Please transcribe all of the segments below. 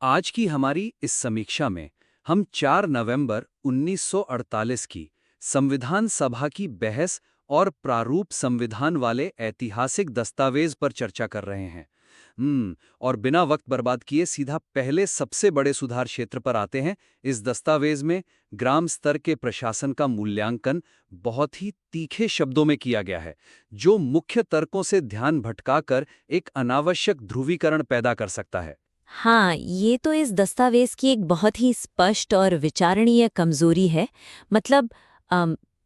आज की हमारी इस समीक्षा में हम 4 नवंबर 1948 की संविधान सभा की बहस और प्रारूप संविधान वाले ऐतिहासिक दस्तावेज पर चर्चा कर रहे हैं। और बिना वक्त बर्बाद किए सीधा पहले सबसे बड़े सुधार क्षेत्र पर आते हैं। इस दस्तावेज में ग्राम स्तर के प्रशासन का मूल्यांकन बहुत ही तीखे शब्दों में किया गया है, जो मुख्य तर्कों से ध्यान भटकाकर एक अनावश्यक ध्रुवीकरण पैदा कर सकता है। हाँ, ये तो इस दस्तावेज की एक बहुत ही स्पष्ट और विचारणीय कमजोरी है। मतलब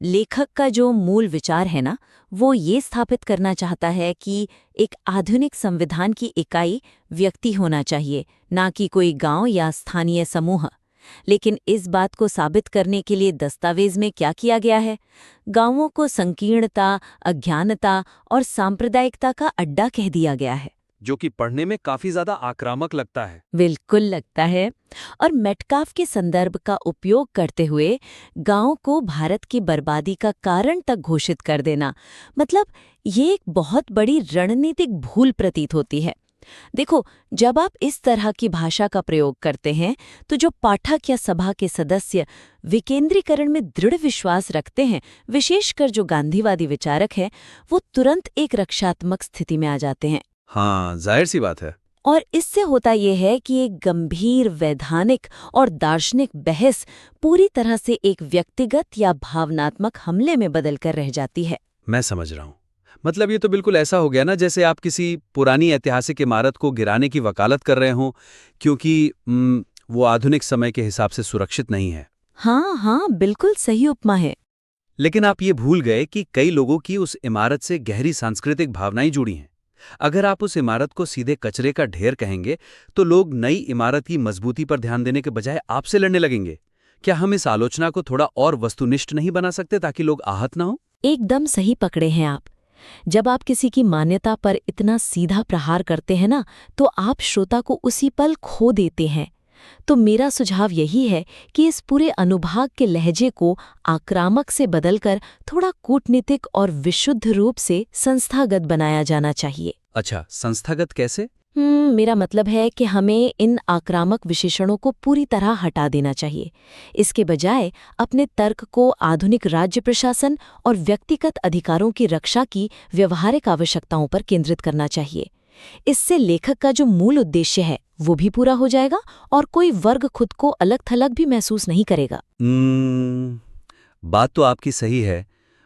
लेखक का जो मूल विचार है ना, वो ये स्थापित करना चाहता है कि एक आधुनिक संविधान की इकाई व्यक्ति होना चाहिए, ना कि कोई गांव या स्थानीय समूह। लेकिन इस बात को साबित करने के लिए दस्तावेज में क्या किया गया है? गांवों को संकीर्णता, अज्ञानता और सांप्रदायिकता का अड्डा कह दिया गया है। जो कि पढ़ने में काफी ज्यादा आक्रामक लगता है। बिल्कुल लगता है। और मेटकाफ के संदर्भ का उपयोग करते हुए गांव को भारत की बर्बादी का कारण तक घोषित कर देना, मतलब ये एक बहुत बड़ी रणनीतिक भूल प्रतीत होती है। देखो, जब आप इस तरह की भाषा का प्रयोग करते हैं तो जो पाठक या सभा के सदस्य विकेंद्रीकरण में दृढ़ विश्वास रखते हैं, विशेषकर जो गांधीवादी विचारक हैं, वो तुरंत एक रक्षात्मक स्थिति में आ जाते हैं। हाँ, जाहिर सी बात है। और इससे होता यह है कि एक गंभीर वैधानिक और दार्शनिक बहस पूरी तरह से एक व्यक्तिगत या भावनात्मक हमले में बदलकर रह जाती है। मैं समझ रहा हूँ। मतलब ये तो बिल्कुल ऐसा हो गया ना, जैसे आप किसी पुरानी ऐतिहासिक इमारत को गिराने की वकालत कर रहे हों, क्योंकि वो आधुनिक समय के हिसाब से सुरक्षित नहीं है। हाँ, बिल्कुल सही उपमा है। लेकिन आप ये भूल गए कि कई लोगों की उस इमारत से गहरी सांस्कृतिक भावनाएं जुड़ी हैं। अगर आप उस इमारत को सीधे कचरे का ढेर कहेंगे तो लोग नई इमारत की मजबूती पर ध्यान देने के बजाय आपसे लड़ने लगेंगे। क्या हम इस आलोचना को थोड़ा और वस्तुनिष्ठ नहीं बना सकते ताकि लोग आहत ना हो? एकदम सही पकड़े हैं आप। जब आप किसी की मान्यता पर इतना सीधा प्रहार करते हैं ना, तो आप श्रोता को उसी पल खो देते हैं। तो मेरा सुझाव यही है कि इस पूरे अनुभाग के लहजे को आक्रामक से बदलकर थोड़ा कूटनीतिक और विशुद्ध रूप से संस्थागत बनाया जाना चाहिए। अच्छा, संस्थागत कैसे? मेरा मतलब है कि हमें इन आक्रामक विशेषणों को पूरी तरह हटा देना चाहिए। इसके बजाय अपने तर्क को आधुनिक राज्य प्रशासन और व्यक्तिगत अधिकारों की रक्षा की व्यवहारिक आवश्यकताओं पर केंद्रित करना चाहिए। इससे लेखक का जो मूल उद्देश्य है वो भी पूरा हो जाएगा और कोई वर्ग खुद को अलग थलग भी महसूस नहीं करेगा। बात तो आपकी सही है।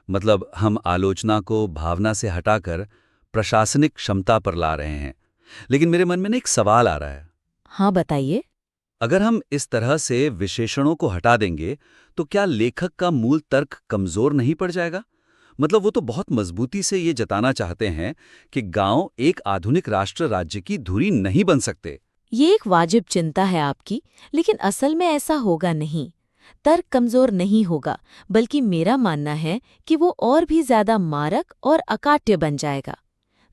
मतलब हम आलोचना को भावना से हटाकर प्रशासनिक क्षमता पर ला रहे हैं। लेकिन मेरे मन में ना एक सवाल आ रहा है। हाँ, बताइए। अगर हम इस तरह से विशेषणों को हटा देंगे तो क्या लेखक का मूल तर्क कमजोर नहीं पड़ जाएगा? मतलब वो तो बहुत मजबूती से ये जताना चाहते हैं कि गांव एक आधुनिक राष्ट्र राज्य की धुरी नहीं बन सकते। ये एक वाजिब चिंता है आपकी, लेकिन असल में ऐसा होगा नहीं। तर्क कमजोर नहीं होगा, बल्कि मेरा मानना है कि वो और भी ज्यादा मारक और अकाट्य बन जाएगा।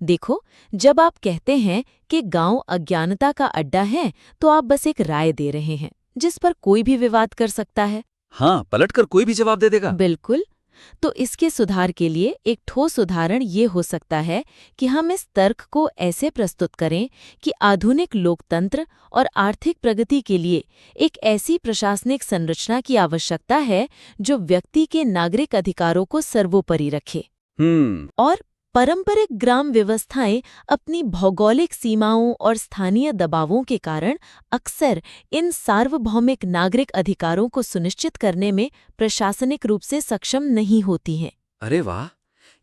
देखो, जब आप कहते हैं कि गांव अज्ञानता का अड्डा है, तो आप बस एक राय दे रहे हैं जिस पर कोई भी विवाद कर सकता है। हाँ, पलटकर कोई भी जवाब दे देगा। बिल्कुल। तो इसके सुधार के लिए एक ठोस उदाहरण ये हो सकता है कि हम इस तर्क को ऐसे प्रस्तुत करें कि आधुनिक लोकतंत्र और आर्थिक प्रगति के लिए एक ऐसी प्रशासनिक संरचना की आवश्यकता है जो व्यक्ति के नागरिक अधिकारों को सर्वोपरि रखे। और पारंपरिक ग्राम व्यवस्थाएं अपनी भौगोलिक सीमाओं और स्थानीय दबावों के कारण अक्सर इन सार्वभौमिक नागरिक अधिकारों को सुनिश्चित करने में प्रशासनिक रूप से सक्षम नहीं होती हैं। अरे वाह,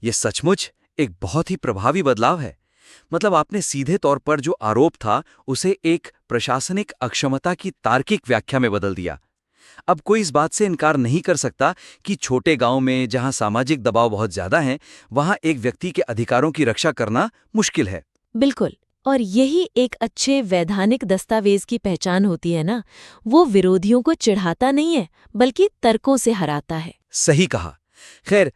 ये सचमुच एक बहुत ही प्रभावी बदलाव है। मतलब आपने सीधे तौर पर जो आरोप था उसे एक प्रशासनिक अक्षमता की तार्किक व्याख्या में बदल दिया। अब कोई इस बात से इनकार नहीं कर सकता कि छोटे गांव में जहां सामाजिक दबाव बहुत ज्यादा है, वहां एक व्यक्ति के अधिकारों की रक्षा करना मुश्किल है। बिल्कुल। और यही एक अच्छे वैधानिक दस्तावेज की पहचान होती है ना। वो विरोधियों को चिढ़ाता नहीं है, बल्कि तर्कों से हराता है। सही कहा। खैर,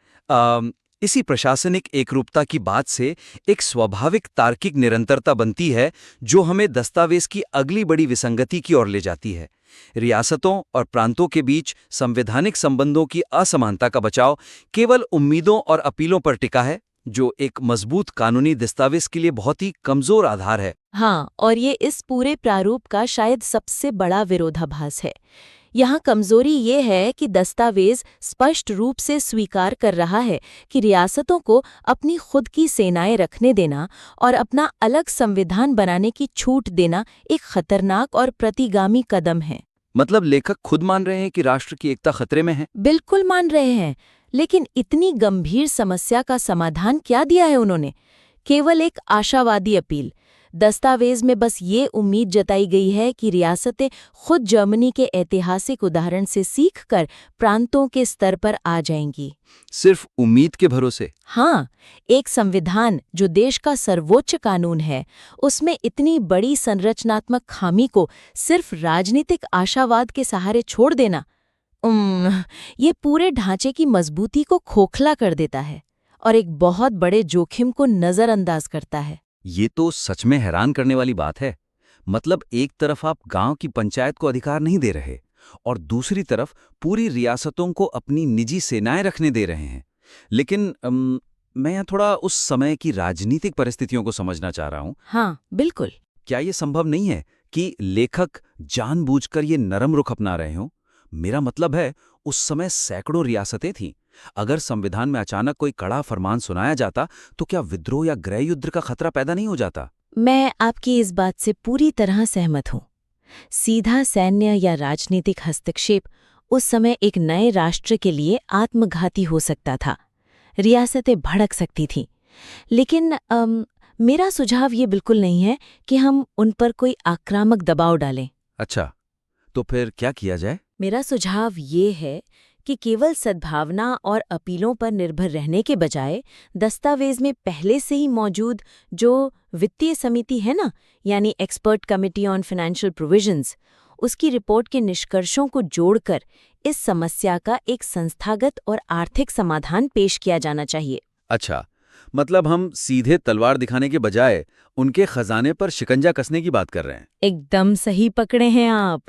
इसी प्रशासनिक एकरूपता की बात से एक स्वाभाविक तार्किक निरंतरता बनती है जो हमें दस्तावेज की अगली बड़ी विसंगति की ओर ले जाती है। रियासतों और प्रांतों के बीच संवैधानिक संबंधों की असमानता का बचाव केवल उम्मीदों और अपीलों पर टिका है। जो एक मजबूत कानूनी दस्तावेज के लिए बहुत ही कमजोर आधार है। हाँ, और ये इस पूरे प्रारूप का शायद सबसे बड़ा विरोधाभास है। यहाँ कमजोरी ये है कि दस्तावेज स्पष्ट रूप से स्वीकार कर रहा है कि रियासतों को अपनी खुद की सेनाएं रखने देना और अपना अलग संविधान बनाने की छूट देना एक खतरनाक और प्रतिगामी कदम है। मतलब लेखक खुद मान रहे हैं कि राष्ट्र की एकता खतरे में है। बिल्कुल मान रहे हैं, लेकिन इतनी गंभीर समस्या का समाधान क्या दिया है उन्होंने? केवल एक आशावादी अपील। दस्तावेज में बस ये उम्मीद जताई गई है कि रियासतें खुद जर्मनी के ऐतिहासिक उदाहरण से सीखकर प्रांतों के स्तर पर आ जाएंगी। सिर्फ उम्मीद के भरोसे? हाँ, एक संविधान जो देश का सर्वोच्च कानून है, उसमें इतनी बड़ी संरचनात्मक खामी को सिर्फ राजनीतिक आशावाद के सहारे छोड़ देना, ये पूरे ढांचे की मजबूती को खोखला कर देता है और एक बहुत बड़े जोखिम को नजरअंदाज करता है। ये तो सच में हैरान करने वाली बात है। मतलब एक तरफ आप गांव की पंचायत को अधिकार नहीं दे रहे और दूसरी तरफ पूरी रियासतों को अपनी निजी सेनाएं रखने दे रहे हैं। लेकिन मैं यहाँ थोड़ा उस समय की राजनीतिक परिस्थितियों को समझना चाह रहा हूँ। हाँ, बिल्कुल। क्या ये संभव नहीं है कि लेखक जानबूझकर ये नरम रुख अपना रहे हों? मेरा मतलब है, उस समय सैकड़ों रियासतें थीं। अगर संविधान में अचानक कोई कड़ा फरमान सुनाया जाता तो क्या विद्रोह या गृह युद्ध का खतरा पैदा नहीं हो जाता? मैं आपकी इस बात से पूरी तरह सहमत हूँ। सीधा सैन्य या राजनीतिक हस्तक्षेप उस समय एक नए राष्ट्र के लिए आत्मघाती हो सकता था। रियासतें भड़क सकती थीं। लेकिन मेरा सुझाव ये बिल्कुल नहीं है कि हम उन पर कोई आक्रामक दबाव डालें। अच्छा, तो फिर क्या किया जाए? मेरा सुझाव ये है कि केवल सद्भावना और अपीलों पर निर्भर रहने के बजाय दस्तावेज में पहले से ही मौजूद जो वित्तीय समिति है ना, यानी expert committee on financial provisions, उसकी रिपोर्ट के निष्कर्षों को जोड़कर इस समस्या का एक संस्थागत और आर्थिक समाधान पेश किया जाना चाहिए। अच्छा, मतलब हम सीधे तलवार दिखाने के बजाय उनके खजाने पर शिकंजा कसने की बात कर रहे हैं। एकदम सही पकड़े हैं आप।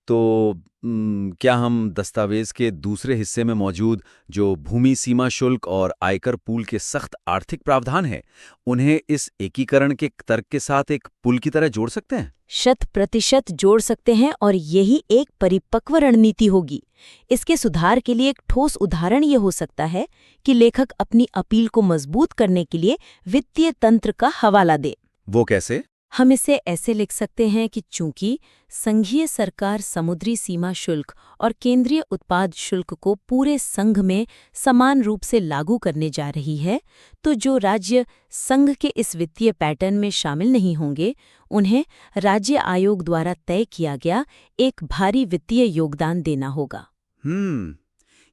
तो क्या हम दस्तावेज के दूसरे हिस्से में मौजूद जो भूमि सीमा शुल्क और आयकर पूल के सख्त आर्थिक प्रावधान हैं, उन्हें इस एकीकरण के तर्क के साथ एक पुल की तरह जोड़ सकते हैं? 100% जोड़ सकते हैं और यही एक परिपक्व रणनीति होगी। इसके सुधार के लिए एक ठोस उदाहरण ये हो सकता है कि लेखक अपनी अपील को मजबूत करने के लिए वित्तीय तंत्र का हवाला दे। वो कैसे? हम इसे ऐसे लिख सकते हैं कि चूंकि संघीय सरकार समुद्री सीमा शुल्क और केंद्रीय उत्पाद शुल्क को पूरे संघ में समान रूप से लागू करने जा रही है, तो जो राज्य संघ के इस वित्तीय पैटर्न में शामिल नहीं होंगे, उन्हें राज्य आयोग द्वारा तय किया गया एक भारी वित्तीय योगदान देना होगा।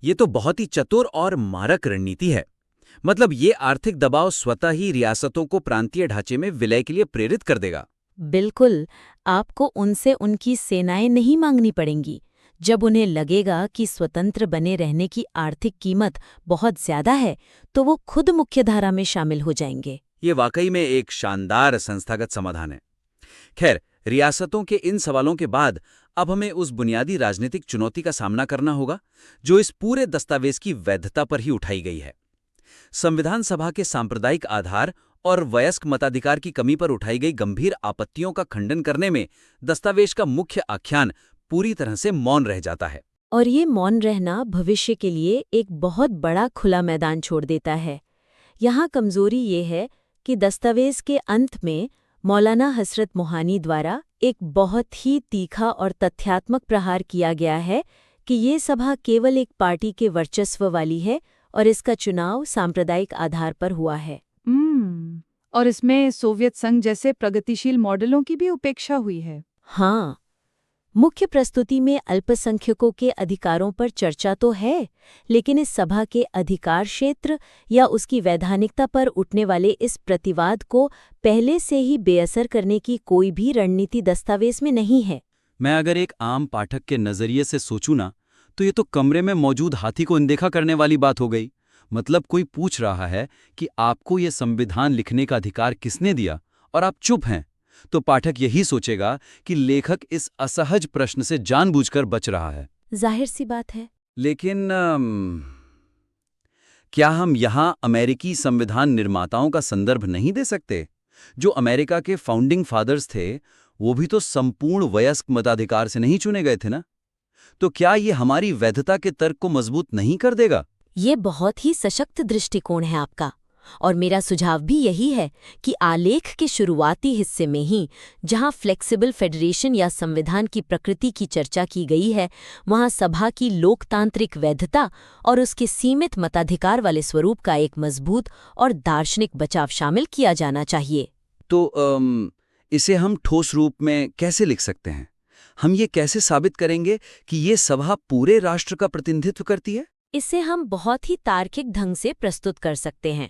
ये तो बहुत ही चतुर और मारक रणनीति है। मतलब ये आर्थिक दबाव स्वतः ही रियासतों को प्रांतीय ढांचे में विलय के लिए प्रेरित कर देगा। बिल्कुल, आपको उनसे उनकी सेनाएं नहीं मांगनी पड़ेंगी। जब उन्हें लगेगा कि स्वतंत्र बने रहने की आर्थिक कीमत बहुत ज्यादा है, तो वो खुद मुख्यधारा में शामिल हो जाएंगे। ये वाकई में एक शानदार संस्थागत समाधान है। खैर, रियासतों के इन सवालों के बाद अब हमें उस बुनियादी राजनीतिक चुनौती का सामना करना होगा जो इस पूरे दस्तावेज की वैधता पर ही उठाई गई है। संविधान सभा के सांप्रदायिक आधार और वयस्क मताधिकार की कमी पर उठाई गई गंभीर आपत्तियों का खंडन करने में दस्तावेज का मुख्य आख्यान पूरी तरह से मौन रह जाता है। और ये मौन रहना भविष्य के लिए एक बहुत बड़ा खुला मैदान छोड़ देता है। यहाँ कमजोरी ये है कि दस्तावेज के अंत में मौलाना हसरत मोहानी द्वारा एक बहुत ही तीखा और तथ्यात्मक प्रहार किया गया है कि ये सभा केवल एक पार्टी के वर्चस्व वाली है और इसका चुनाव सांप्रदायिक आधार पर हुआ है। और इसमें सोवियत संघ जैसे प्रगतिशील मॉडलों की भी उपेक्षा हुई है। हाँ, मुख्य प्रस्तुति में अल्पसंख्यकों के अधिकारों पर चर्चा तो है, लेकिन इस सभा के अधिकार क्षेत्र या उसकी वैधानिकता पर उठने वाले इस प्रतिवाद को पहले से ही बेअसर करने की कोई भी रणनीति दस्तावेज में नहीं है। मैं अगर एक आम पाठक के नजरिए से सोचूं ना, तो ये तो कमरे में मौजूद हाथी को अनदेखा करने वाली बात हो गई। मतलब कोई पूछ रहा है कि आपको ये संविधान लिखने का अधिकार किसने दिया, और आप चुप हैं, तो पाठक यही सोचेगा कि लेखक इस असहज प्रश्न से जानबूझकर बच रहा है। जाहिर सी बात है। लेकिन क्या हम यहाँ अमेरिकी संविधान निर्माताओं का संदर्भ नहीं दे सकते? जो अमेरिका के फाउंडिंग फादर्स थे, वो भी तो संपूर्ण वयस्क मताधिकार से नहीं चुने गए थे ना? तो क्या ये हमारी वैधता के तर्क को मजबूत नहीं कर देगा? ये बहुत ही सशक्त दृष्टिकोण है आपका, और मेरा सुझाव भी यही है कि आलेख के शुरुआती हिस्से में ही जहां फ्लेक्सिबल फेडरेशन या संविधान की प्रकृति की चर्चा की गई है, वहां सभा की लोकतांत्रिक वैधता और उसके सीमित मताधिकार वाले स्वरूप का एक मजबूत और दार्शनिक बचाव शामिल किया जाना चाहिए। तो इसे हम ठोस रूप में कैसे लिख सकते हैं? हम ये कैसे साबित करेंगे कि ये सभा पूरे राष्ट्र का प्रतिनिधित्व करती है? इसे हम बहुत ही तार्किक ढंग से प्रस्तुत कर सकते हैं।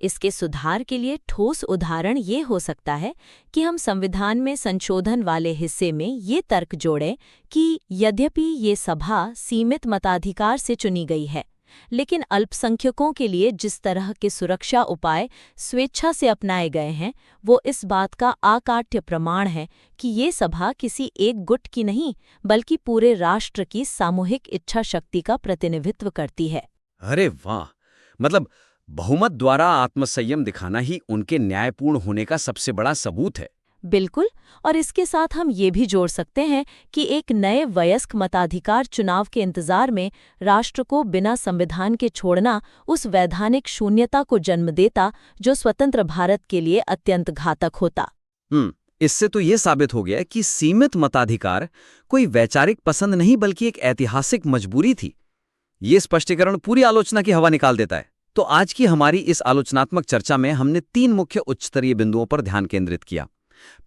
इसके सुधार के लिए ठोस उदाहरण ये हो सकता है कि हम संविधान में संशोधन वाले हिस्से में ये तर्क जोड़ें कि यद्यपि ये सभा सीमित मताधिकार से चुनी गई है, लेकिन अल्पसंख्यकों के लिए जिस तरह के सुरक्षा उपाय स्वेच्छा से अपनाए गए हैं, वो इस बात का आकाट्य प्रमाण है कि ये सभा किसी एक गुट की नहीं, बल्कि पूरे राष्ट्र की सामूहिक इच्छा शक्ति का प्रतिनिधित्व करती है। अरे वाह! मतलब बहुमत द्वारा आत्मसंयम दिखाना ही उनके न्यायपूर्ण होने का सबसे बड़ा सबूत है। बिल्कुल, और इसके साथ हम ये भी जोड़ सकते हैं कि एक नए वयस्क मताधिकार चुनाव के इंतजार में राष्ट्र को बिना संविधान के छोड़ना उस वैधानिक शून्यता को जन्म देता जो स्वतंत्र भारत के लिए अत्यंत घातक होता। इससे तो ये साबित हो गया कि सीमित मताधिकार कोई वैचारिक पसंद नहीं बल्कि एक ऐतिहासिक मजबूरी थी। ये स्पष्टीकरण पूरी आलोचना की हवा निकाल देता है। तो आज की हमारी इस आलोचनात्मक चर्चा में हमने 3 मुख्य उच्चस्तरीय बिंदुओं पर ध्यान केंद्रित किया।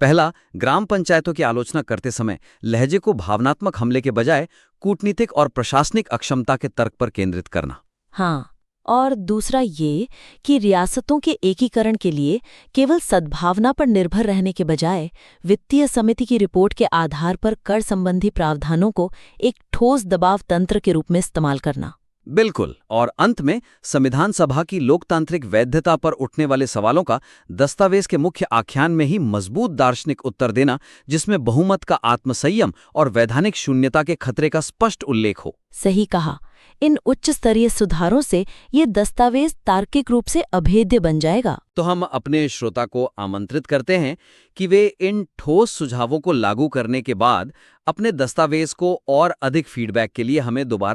पहला, ग्राम पंचायतों की आलोचना करते समय लहजे को भावनात्मक हमले के बजाय कूटनीतिक और प्रशासनिक अक्षमता के तर्क पर केंद्रित करना। हाँ, और दूसरा ये कि रियासतों के एकीकरण के लिए केवल सद्भावना पर निर्भर रहने के बजाय वित्तीय समिति की रिपोर्ट के आधार पर कर संबंधी प्रावधानों को एक ठोस दबाव तंत्र के रूप में इस्तेमाल करना। बिल्कुल, और अंत में संविधान सभा की लोकतांत्रिक वैधता पर उठने वाले सवालों का दस्तावेज के मुख्य आख्यान में ही मजबूत दार्शनिक उत्तर देना, जिसमें बहुमत का आत्मसंयम और वैधानिक शून्यता के खतरे का स्पष्ट उल्लेख हो। सही कहा। इन उच्च स्तरीय सुधारों से ये दस्तावेज तार्किक रूप से अभेद्य बन जाएगा। तो हम अपने श्रोता को आमंत्रित करते हैं कि वे इन ठोस सुझावों को लागू करने के बाद अपने दस्तावेज को और अधिक फीडबैक के लिए हमें दोबारा